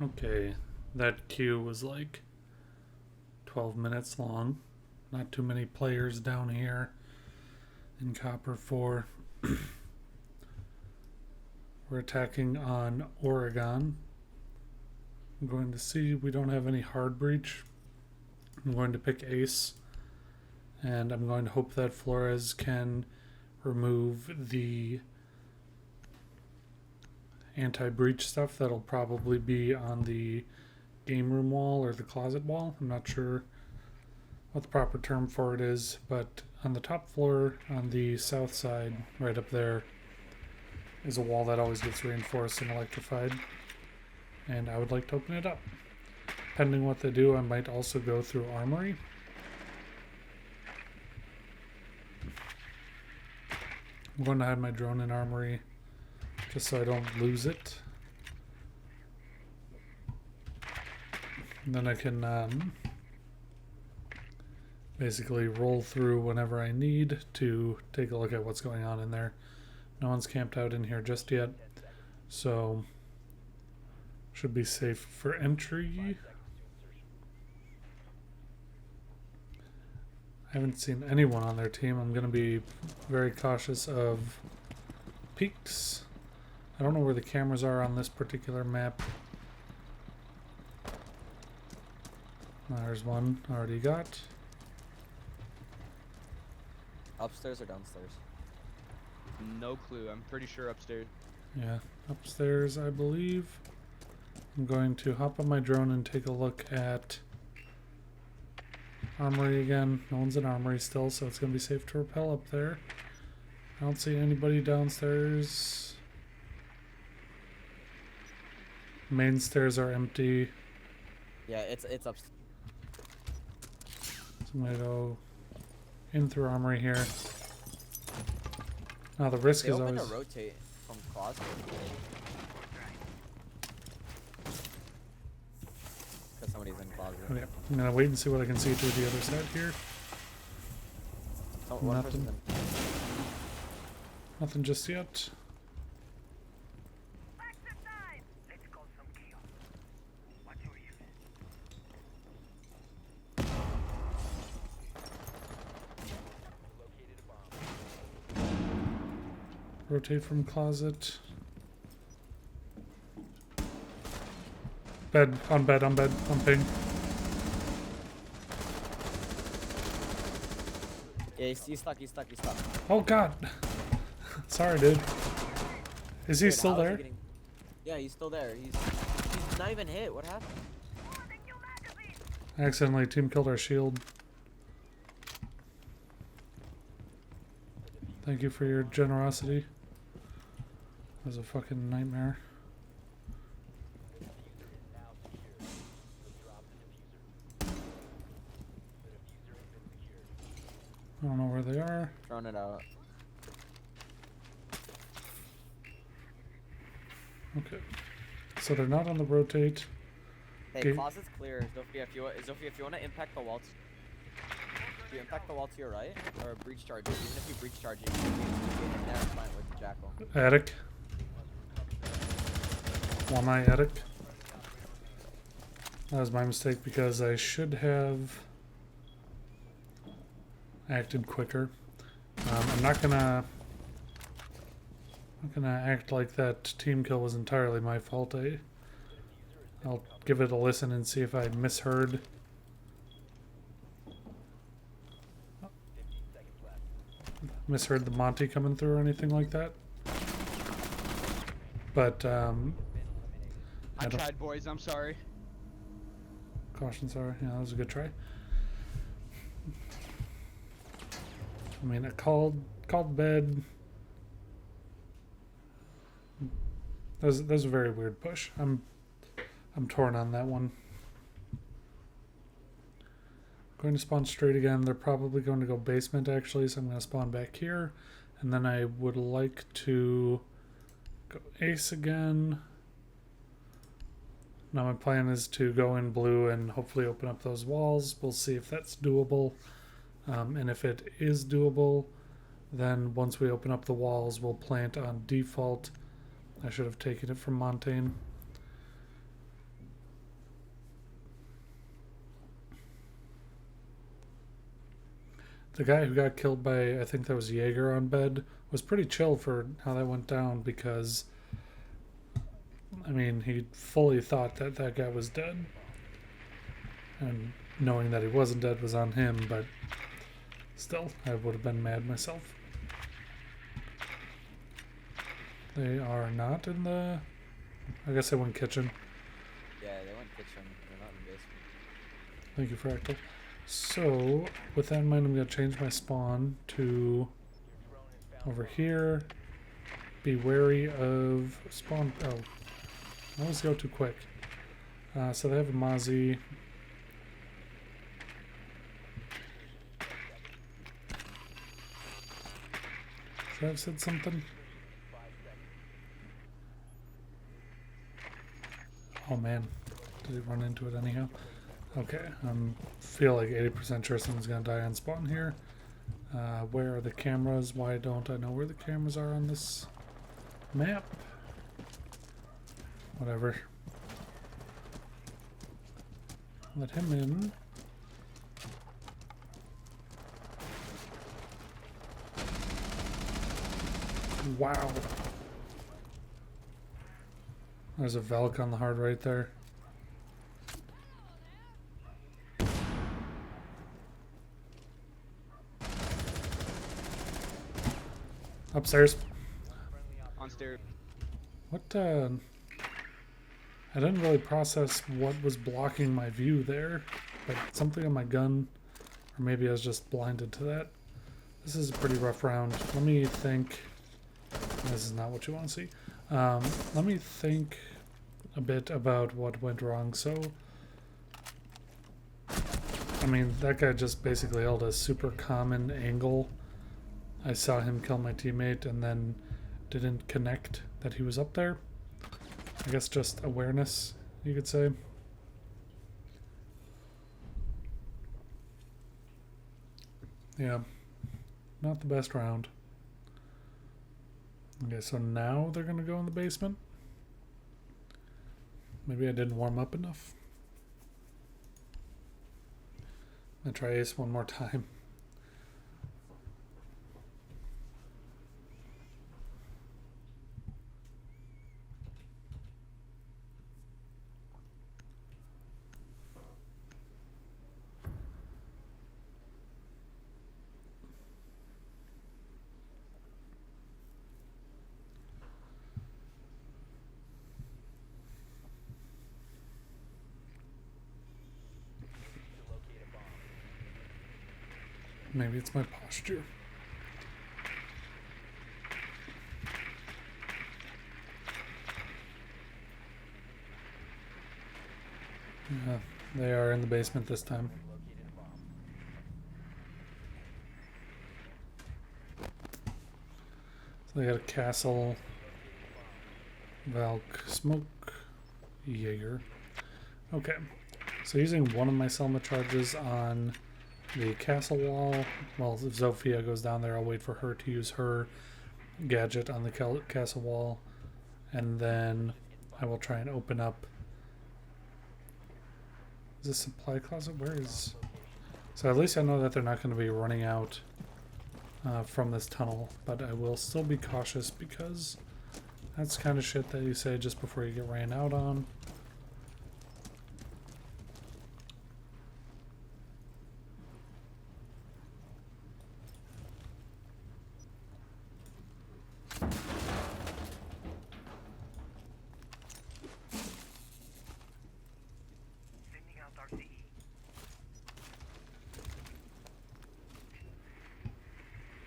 Okay, that queue was like 12 minutes long. Not too many players down here in Copper 4. We're attacking on Oregon. I'm going to see we don't have any hard breach. I'm going to pick Ace, and I'm going to hope that Flores can remove the anti-breach stuff that'll probably be on the game room wall or the closet wall. I'm not sure what the proper term for it is, but on the top floor on the south side, right up there, is a wall that always gets reinforced and electrified, and I would like to open it up. Depending what they do, I might also go through Armory. I'm going to hide my drone in Armory just so I don't lose it. And then I can basically roll through whenever I need to take a look at what's going on in there. No one's camped out in here just yet, so should be safe for entry. I haven't seen anyone on their team. I'm going to be very cautious of peeks. I don't know where the cameras are on this particular map. There's one already got. Upstairs or downstairs? No clue. I'm pretty sure upstairs. Yeah, upstairs, I believe. I'm going to hop on my drone and take a look at Armory again. No one's in Armory still, so it's going to be safe to rappel up there. I don't see anybody downstairs. Main stairs are empty. Yeah, it's up. So I'm going to go in through Armory here. Now the risk They is open always... to rotate from closet. Because somebody's in closet. Oh, yeah. I'm going to wait and see what I can see through the other side here. Oh, one person's Nothing. in. Nothing just yet. Rotate from closet. Bed, on bed, on bed, on ping. Yeah, he's stuck, he's stuck, he's stuck. Oh god. Sorry, dude. Is he Dude, still how is there? getting... Yeah, he's still there. He's not even hit. What happened? I accidentally team killed our shield. Thank you for your generosity. That was a fucking nightmare. I don't know where they are. Throwing it out. Okay. So they're not on the rotate. Hey, Okay. closet's clear. Zofia, if you want to impact the wall, do you impact the wall to your right or breach charge it? Even if you breach charge it, you can get in there and find with the jackal. Attic. One eye attic. That was my mistake because I should have acted quicker. I'm not gonna act like that team kill was entirely my fault. I'll give it a listen and see if I misheard. Misheard the Monty coming through or anything like that. But I don't- tried, boys. I'm sorry. Caution, sorry. Yeah, that was a good try. I mean, I called bed. That was a very weird push. I'm torn on that one. Going to spawn straight again. They're probably going to go basement actually, so I'm going to spawn back here, and then I would like to go ace again. Now my plan is to go in blue and hopefully open up those walls. We'll see if that's doable. And if it is doable, then once we open up the walls, we'll plant on default. I should have taken it from Montaigne. the guy who got killed by, I think that was Jaeger on bed, was pretty chill for how that went down because, I mean, he fully thought that that guy was dead. And knowing that he wasn't dead was on him, but still, I would have been mad myself. They are not in the... I guess they went kitchen. Yeah, they went kitchen. They're not in the basement. Thank you, Fractal. So, with that in mind, I'm going to change my spawn to over here. Be wary of spawn... Oh, I always go too quick. So they have a Mozzie. Should I have said something? Oh man, did he run into it anyhow? Okay, feel like 80% sure someone's gonna die on spawn here. Where are the cameras? Why don't I know where the cameras are on this map? Whatever. Let him in. Wow. There's a Velk on the hard right there. Upstairs. On stairs. What, I didn't really process what was blocking my view there, but something on my gun, or maybe I was just blinded to that. This is a pretty rough round. Let me think. This is not what you want to see. Let me think a bit about what went wrong. So, I mean, that guy just basically held a super common angle. I saw him kill my teammate and then didn't connect that he was up there. I guess just awareness, you could say. Yeah, not the best round. Okay, so now they're gonna go in the basement. Maybe I didn't warm up enough. I'm gonna try Ace one more time. Maybe it's my posture. Yeah, they are in the basement this time. So they got a castle, Valk, smoke, Jaeger. Okay, so using one of my Selma charges on the castle wall. Well, if Zofia goes down there, I'll wait for her to use her gadget on the castle wall, and then I will try and open up. Is this supply closet? Where is? So at least I know that they're not going to be running out from this tunnel, but I will still be cautious because that's kind of shit that you say just before you get ran out on.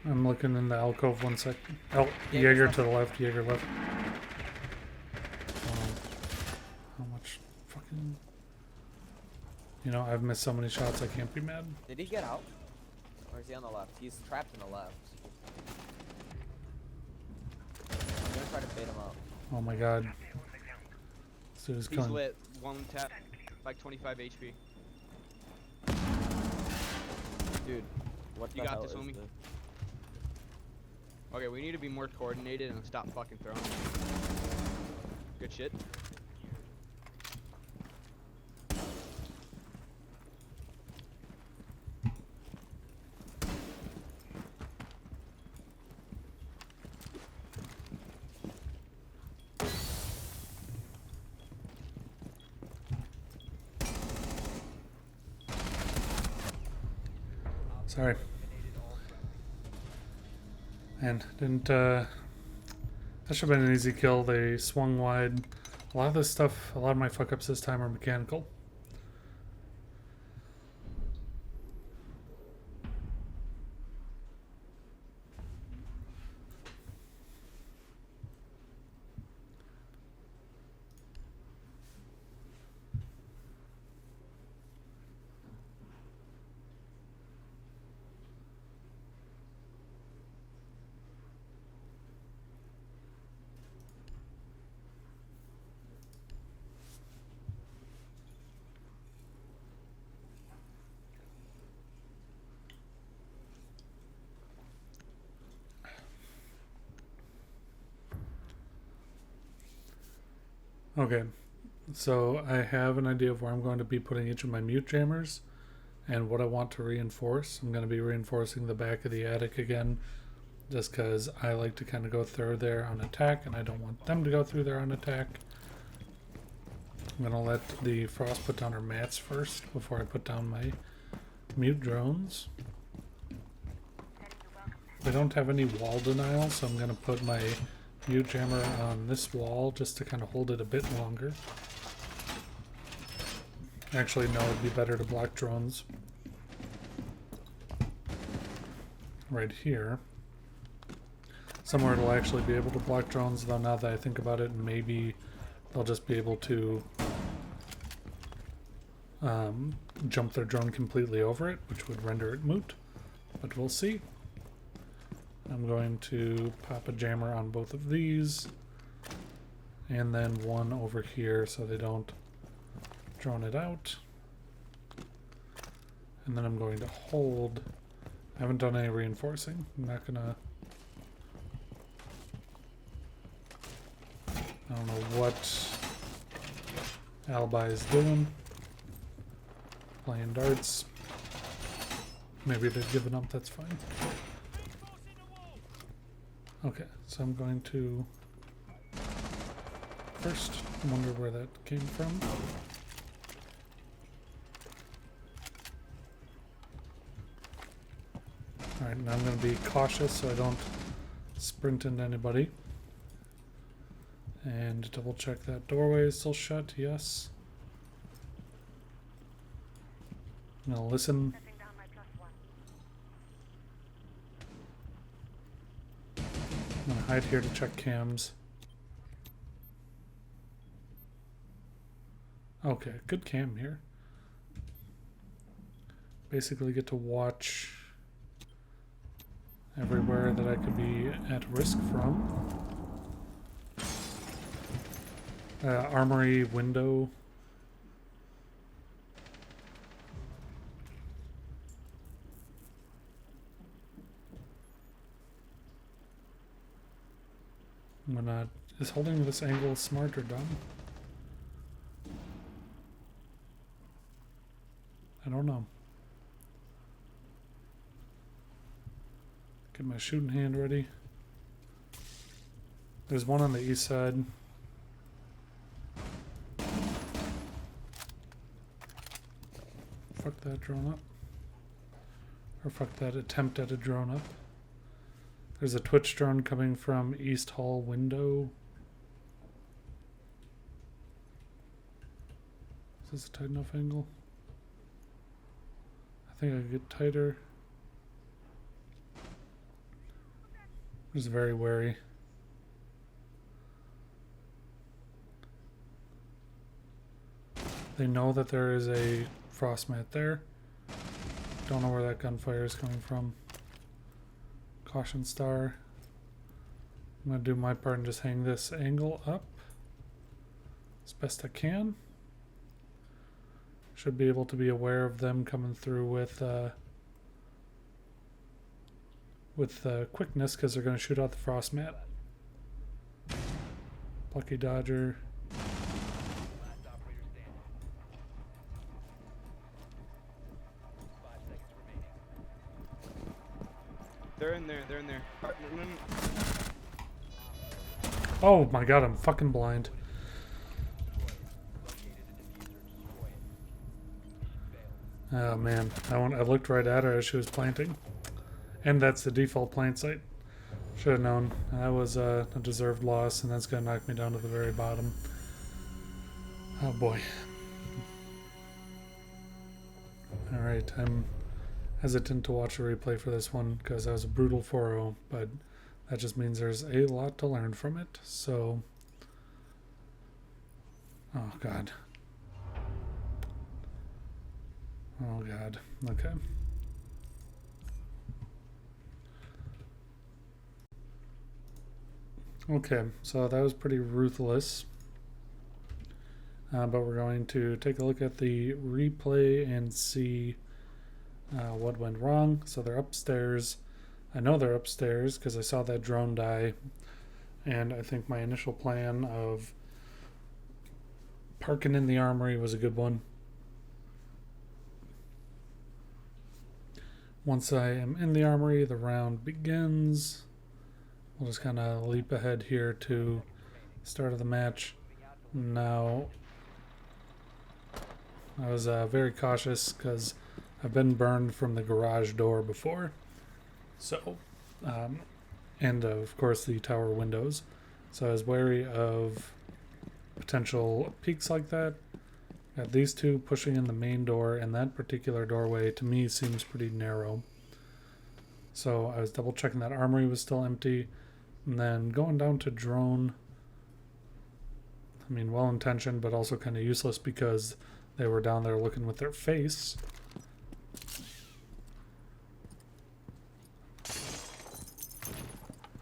I'm looking in the alcove 1 sec. Oh, Jaeger to the left, Jaeger left. How much fucking... You know, I've missed so many shots, I can't be mad. Did he get out? Or is he on the left? He's trapped in the left. I'm gonna try to bait him up. Oh my god. This dude is He's killing. lit. One tap. Like 25 HP. Dude, what You the got hell this, is homie. this? Okay, we need to be more coordinated and stop fucking throwing. Good shit. Sorry. And didn't, that should have been an easy kill. They swung wide. A lot of this stuff, a lot of my fuck ups this time are mechanical. Okay, so I have an idea of where I'm going to be putting each of my mute jammers and what I want to reinforce. I'm going to be reinforcing the back of the attic again, just because I like to kind of go through there on attack, and I don't want them to go through there on attack. I'm going to let the Frost put down her mats first before I put down my mute drones. They don't have any wall denial, so I'm going to put my mute jammer on this wall just to kind of hold it a bit longer. Actually, no, it'd be better to block drones right here. Somewhere it'll actually be able to block drones, though now that I think about it, maybe they'll just be able to jump their drone completely over it, which would render it moot, but we'll see. I'm going to pop a jammer on both of these, and then one over here so they don't drone it out. And then I'm going to hold. I haven't done any reinforcing. I'm not gonna. I don't know what Alibi is doing. Playing darts. Maybe they've given up, that's fine. Okay, so I'm going to first wonder where that came from. Alright, now I'm going to be cautious so I don't sprint into anybody. And double check that doorway is still shut, yes. I'm going to listen. I'm going to hide here to check cams. Okay, good cam here. Basically get to watch everywhere that I could be at risk from. Armory window. I'm gonna. Is holding this angle smart or dumb? I don't know. Get my shooting hand ready. There's one on the east side. Fuck that drone up. Or fuck that attempt at a drone up. There's a Twitch drone coming from East Hall window. Is this a tight enough angle? I think I could get tighter. Just very wary. They know that there is a frost mat there. Don't know where that gunfire is coming from. Caution star. I'm going to do my part and just hang this angle up as best I can. Should be able to be aware of them coming through with quickness because they're going to shoot out the frost mat. Plucky Dodger. They're in there, they're in there. Oh my god, I'm fucking blind. Oh man, I looked right at her as she was planting. And that's the default plant site. Should have known. That was a deserved loss, and that's going to knock me down to the very bottom. Oh boy. Alright, I'm hesitant to watch a replay for this one because that was a brutal 4-0, but that just means there's a lot to learn from it. So, oh god. Oh god. Okay. Okay, so that was pretty ruthless. But we're going to take a look at the replay and see what went wrong. So they're upstairs. I know they're upstairs because I saw that drone die. And I think my initial plan of parking in the armory was a good one. Once I am in the armory, the round begins. We'll just kind of leap ahead here to start of the match. Now, I was very cautious because I've been burned from the garage door before. So, and of course the tower windows. So I was wary of potential peaks like that. Got these two pushing in the main door, and that particular doorway to me seems pretty narrow. So I was double checking that armory was still empty. And then going down to drone, I mean, well-intentioned, but also kind of useless because they were down there looking with their face.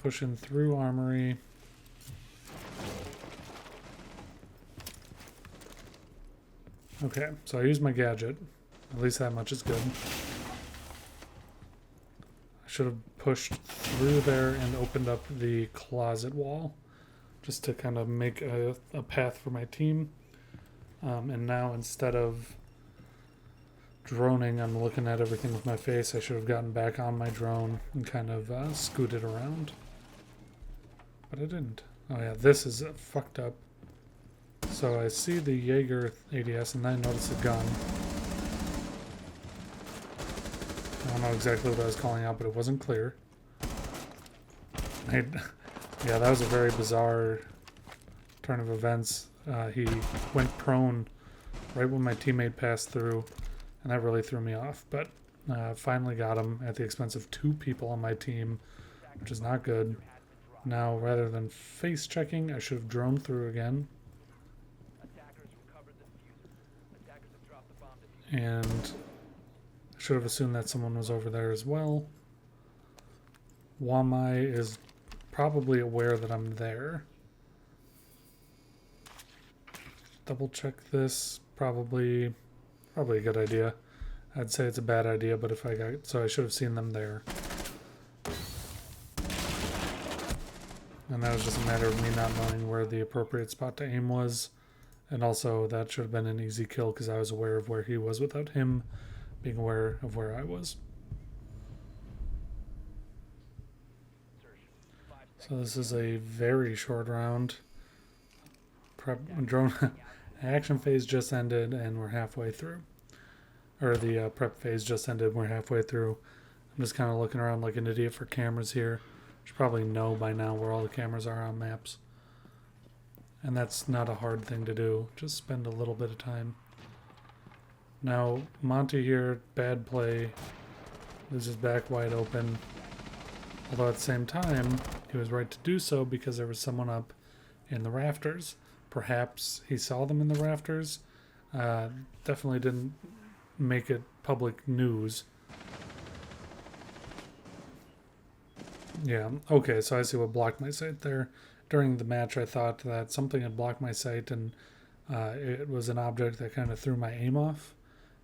Pushing through armory. Okay, so I used my gadget. At least that much is good. I should have pushed through there and opened up the closet wall just to kind of make a path for my team. And now instead of droning, I'm looking at everything with my face. I should have gotten back on my drone and kind of scooted around. But I didn't. Oh yeah, this is fucked up. So I see the Jaeger ADS and then I notice a gun. I don't know exactly what I was calling out, but it wasn't clear. Yeah, that was a very bizarre turn of events. He went prone right when my teammate passed through, and that really threw me off. But finally got him at the expense of 2 people on my team, which is not good. Now, rather than face checking, I should have droned through again. And I should have assumed that someone was over there as well. Wamai is probably aware that I'm there. Double check this. Probably a good idea. I'd say it's a bad idea, but so I should have seen them there. And that was just a matter of me not knowing where the appropriate spot to aim was. And also, that should have been an easy kill because I was aware of where he was without him being aware of where I was. So this is a very short round. Drone action phase just ended and we're halfway through. Or the prep phase just ended and we're halfway through. I'm just kind of looking around like an idiot for cameras here. Should probably know by now where all the cameras are on maps. And that's not a hard thing to do. Just spend a little bit of time. Now, Monty here, bad play. Loses back wide open. Although at the same time, he was right to do so because there was someone up in the rafters. Perhaps he saw them in the rafters. Definitely didn't make it public news. Yeah, okay, so I see what blocked my sight there. During the match, I thought that something had blocked my sight, and it was an object that kind of threw my aim off.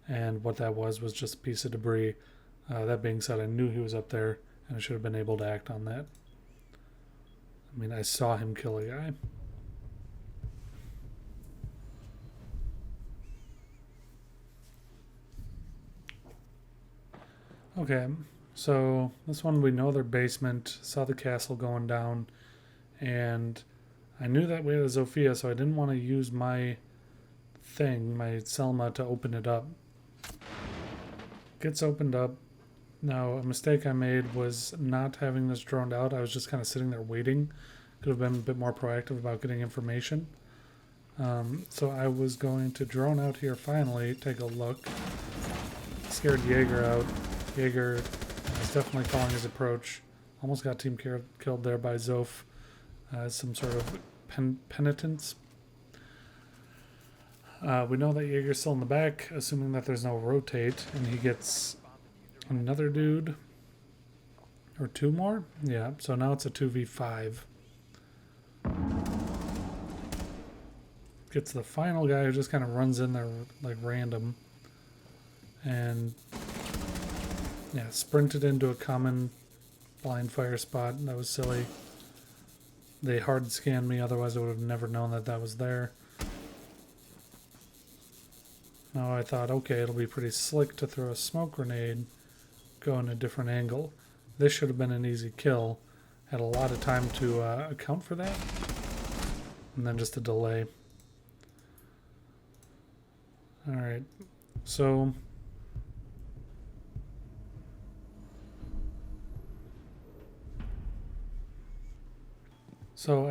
And what that was just a piece of debris. That being said, I knew he was up there, and I should have been able to act on that. I mean, I saw him kill a guy. Okay, so this one we know their basement, saw the castle going down, and I knew that we had a Zofia, so I didn't want to use my thing, my Selma, to open it up. Gets opened up. Now, a mistake I made was not having this droned out. I was just kind of sitting there waiting. Could have been a bit more proactive about getting information. So I was going to drone out here finally, take a look. Scared Jaeger out. Jaeger is definitely calling his approach. Almost got team killed there by Zof. Some sort of penitence. We know that Jaeger's still in the back, assuming that there's no rotate, and he gets another dude. Or two more? Yeah, so now it's a 2v5. Gets the final guy who just kind of runs in there like random. And yeah, sprinted into a common blind fire spot. That was silly. They hard scanned me, otherwise I would have never known that that was there. Now I thought, okay, it'll be pretty slick to throw a smoke grenade, go in a different angle. This should have been an easy kill. Had a lot of time to account for that. And then just a delay. Alright, so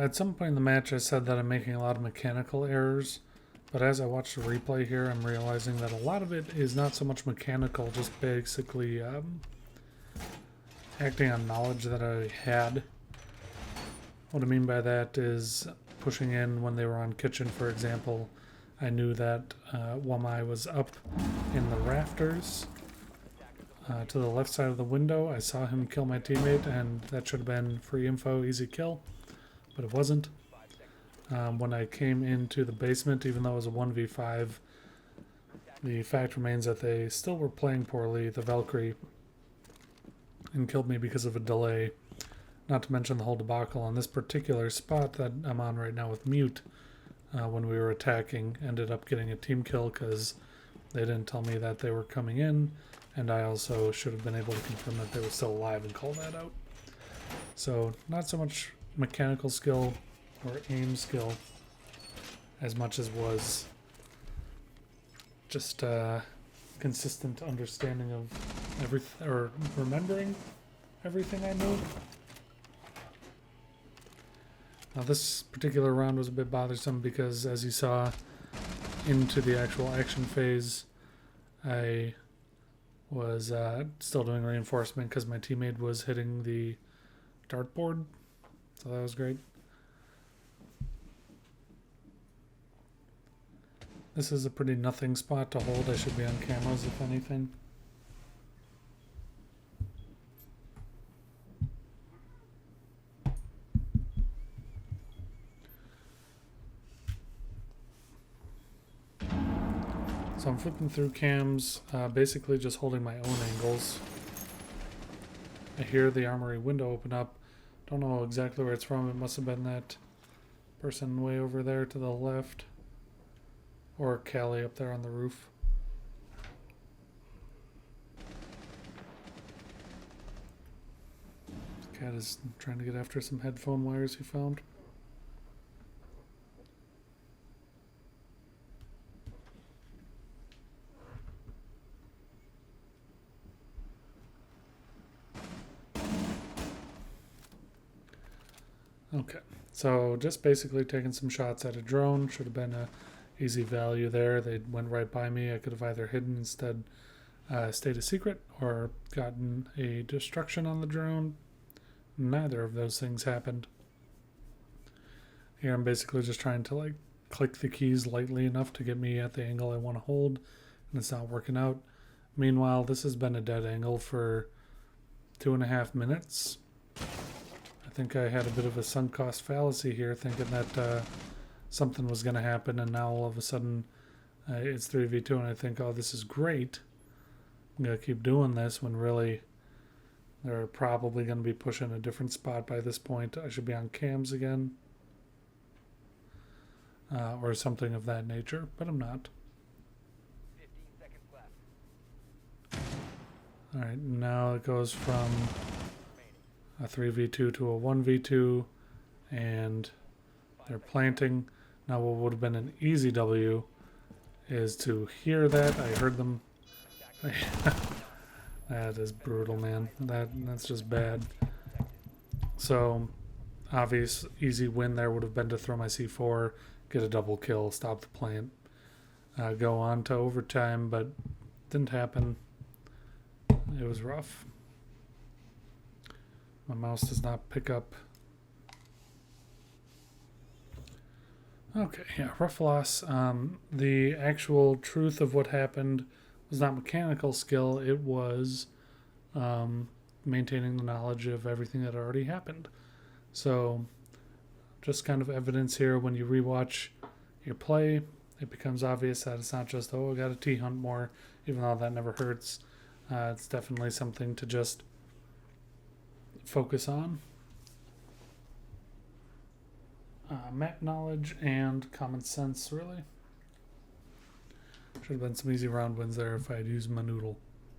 at some point in the match I said that I'm making a lot of mechanical errors, but as I watch the replay here I'm realizing that a lot of it is not so much mechanical, just basically acting on knowledge that I had. What I mean by that is pushing in when they were on kitchen, for example. I knew that Wamai was up in the rafters to the left side of the window. I saw him kill my teammate, and that should have been free info, easy kill, but it wasn't. When I came into the basement, even though it was a 1v5, the fact remains that they still were playing poorly, the Valkyrie, and killed me because of a delay. Not to mention the whole debacle on this particular spot that I'm on right now with Mute. When we were attacking, ended up getting a team kill because they didn't tell me that they were coming in, and I also should have been able to confirm that they were still alive and call that out. So not so much mechanical skill or aim skill as much as was just consistent understanding of everything, or remembering everything I knew. Now this particular round was a bit bothersome because, as you saw, into the actual action phase, I was still doing reinforcement because my teammate was hitting the dartboard, so that was great. This is a pretty nothing spot to hold. I should be on cameras if anything. So I'm flipping through cams, basically just holding my own angles. I hear the armory window open up. Don't know exactly where it's from. It must have been that person way over there to the left. Or Callie up there on the roof. This cat is trying to get after some headphone wires he found. Okay, so just basically taking some shots at a drone. Should have been a easy value there. They went right by me. I could have either hidden instead, stayed a secret, or gotten a destruction on the drone. Neither of those things happened. Here I'm basically just trying to like click the keys lightly enough to get me at the angle I want to hold, and it's not working out. Meanwhile, this has been a dead angle for 2.5 minutes. I think I had a bit of a sunk cost fallacy here, thinking that something was going to happen, and now all of a sudden it's 3v2, and I think, oh, this is great. I'm going to keep doing this, when really they're probably going to be pushing a different spot by this point. I should be on cams again, or something of that nature, but I'm not. 15 seconds left. Alright, now it goes from a 3v2 to a 1v2, and they're planting. Now what would have been an easy W is to hear that. I heard them. That is brutal, man. That's just bad. So, obvious easy win there would have been to throw my C4, get a double kill, stop the plant, go on to overtime, but didn't happen. It was rough. My mouse does not pick up. Okay, yeah, rough loss. The actual truth of what happened was not mechanical skill, it was maintaining the knowledge of everything that already happened. So, just kind of evidence here when you rewatch your play, it becomes obvious that it's not just, oh, I got to T-hunt more, even though that never hurts. It's definitely something to just focus on. Map knowledge and common sense, really. Should have been some easy round wins there if I had used my noodle.